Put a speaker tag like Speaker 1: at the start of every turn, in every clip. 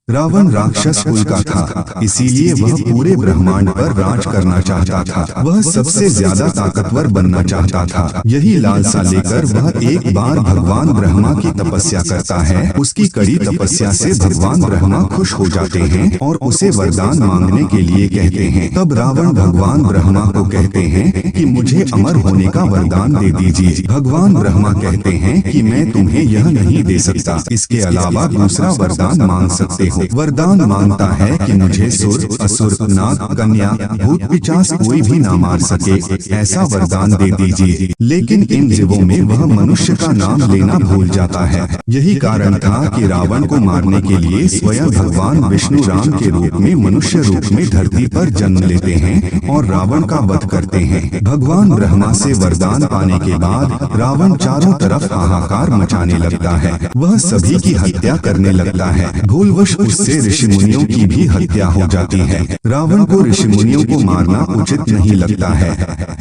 Speaker 1: रावण राक्षस कुल का था, इसीलिए वह पूरे ब्रह्मांड पर राज करना चाहता था। वह सबसे ज्यादा ताकतवर बनना चाहता था। यही लालसा लेकर वह एक बार भगवान ब्रह्मा की तपस्या करता है। उसकी कड़ी तपस्या से भगवान ब्रह्मा खुश हो जाते हैं और उसे वरदान मांगने के लिए कहते हैं। तब रावण भगवान ब्रह्मा को कहते हैं कि मुझे अमर होने का वरदान दे दीजिए। भगवान ब्रह्मा कहते हैं कि मैं तुम्हें यह नहीं दे सकता, इसके अलावा दूसरा वरदान मांग सकते हो। वरदान मांगता है कि मुझे सुर, असुर, नाग, कन्या, भूत, पिशाच कोई भी ना मार सके, ऐसा वरदान दे दीजिए। लेकिन इन जीवों में वह मनुष्य का नाम लेना भूल जाता है। यही कारण था कि रावण को मारने के लिए स्वयं भगवान विष्णु राम के रूप में मनुष्य रूप में धरती पर जन्म लेते हैं और रावण का वध करते हैं। भगवान ब्रह्मा से वरदान पाने के बाद रावण चारों तरफ हाहाकार मचाने लगता है। वह सभी की हत्या करने लगता है। भूलवश उससे ऋषि मुनियों की भी हत्या हो जाती है। रावण को ऋषि मुनियों को मारना उचित नहीं लगता है,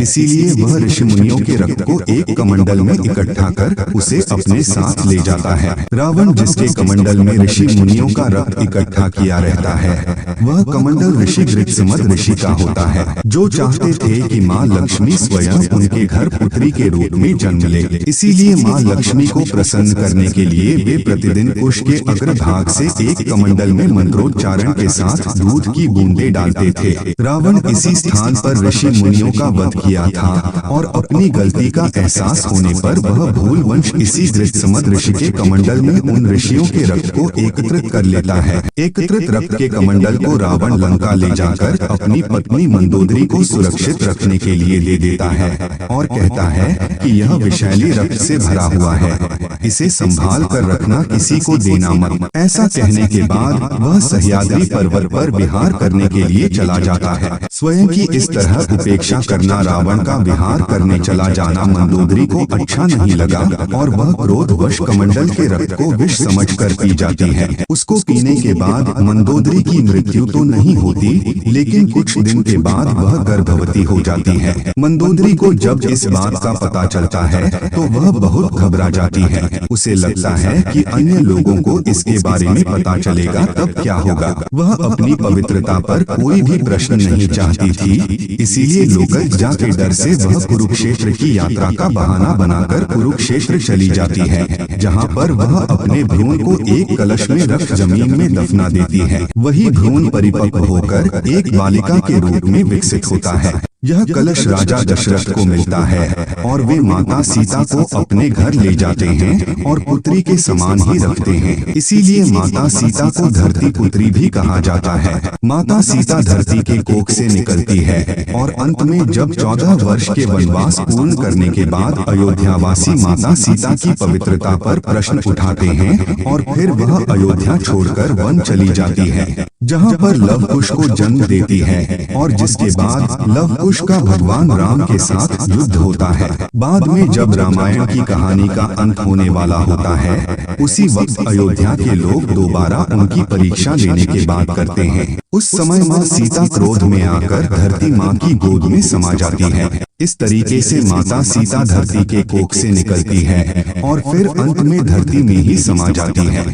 Speaker 1: इसीलिए वह ऋषि मुनियों के रक्त को एक कमंडल में इकट्ठा कर उसे अपने साथ ले जाता है। रावण जिसके कमंडल में ऋषि मुनियों का रक्त इकट्ठा किया रहता है, वह कमंडल ऋषि गृत्समद ऋषि का होता है, जो चाहते थे कि माँ लक्ष्मी स्वयं उनके घर पुत्री के रूप में जन्म ले। इसीलिए माँ लक्ष्मी को प्रसन्न करने के लिए वे प्रतिदिन कुश के अग्रभाग से एक कमंडल में मंत्रोच्चारण के साथ दूध की बूंदें डालते थे। रावण इसी स्थान पर ऋषि मुनियों का वध किया था और अपनी गलती का एहसास होने पर वह भूलवश इसी गृत्समद ऋषि के कमंडल में उन ऋषियों के रक्त को एकत्रित कर लेता है। एकत्रित रक्त के कमंडल को रावण लंका ले जाकर अपनी पत्नी मंदोदरी को सुरक्षित रखने के लिए दे देता है और कहता है कि यह विषैली रक्त से भरा हुआ है, इसे संभाल कर रखना, किसी को देना मत। ऐसा कहने के बाद वह सह्याद्री पर्वत पर विहार करने के लिए चला जाता है। स्वयं की इस तरह उपेक्षा करना, रावण का विहार करने चला जाना मंदोदरी को अच्छा नहीं लगा और वह क्रोधवश कमंडल के रक्त को विष समझकर पी जाती है। उसको पीने के बाद मंदोदरी की मृत्यु तो नहीं होती, लेकिन कुछ दिन के बाद वह गर्भवती हो जाती है। मंदोदरी को जब इस बात का पता चलता है तो वह बहुत घबरा जाती है। उसे लगता है कि अन्य लोगों को इसके बारे में पता चलेगा तब क्या होगा। वह अपनी पवित्रता पर कोई भी प्रश्न नहीं चाहती थी, इसीलिए लोकज्ञा के डर से वह कुरुक्षेत्र की यात्रा का बहाना बनाकर कुरुक्षेत्र चली जाती है, जहाँ पर वह अपने भ्रूण को एक कलश में रख जमीन में दफना देती है। वही भ्रूण परिपक्व होकर एक बालिका के रूप में विकसित होता है। यह कलश राजा दशरथ को मिलता है और वे माता सीता को अपने घर ले जाते हैं और पुत्री के समान ही रखते हैं। इसीलिए माता सीता को धरती पुत्री भी कहा जाता है। माता सीता धरती के कोख से निकलती है और अंत में जब 14 वर्ष के वनवास पूर्ण करने के बाद अयोध्यावासी माता सीता की पवित्रता पर प्रश्न उठाते हैं और फिर वह अयोध्या छोड़कर वन चली जाती है, जहाँ पर लव कुश को जन्म देती है और जिसके बाद लव कुश का भगवान राम के साथ युद्ध होता है। बाद में जब रामायण की कहानी का अंत होने वाला होता है, उसी वक्त अयोध्या के लोग दोबारा उनकी परीक्षा लेने की बात करते हैं। उस समय माँ सीता क्रोध में आकर धरती माँ की गोद में समा जाती है। इस तरीके से माता सीता धरती के कोख से निकलती है और फिर अंत में धरती में ही समा जाती है।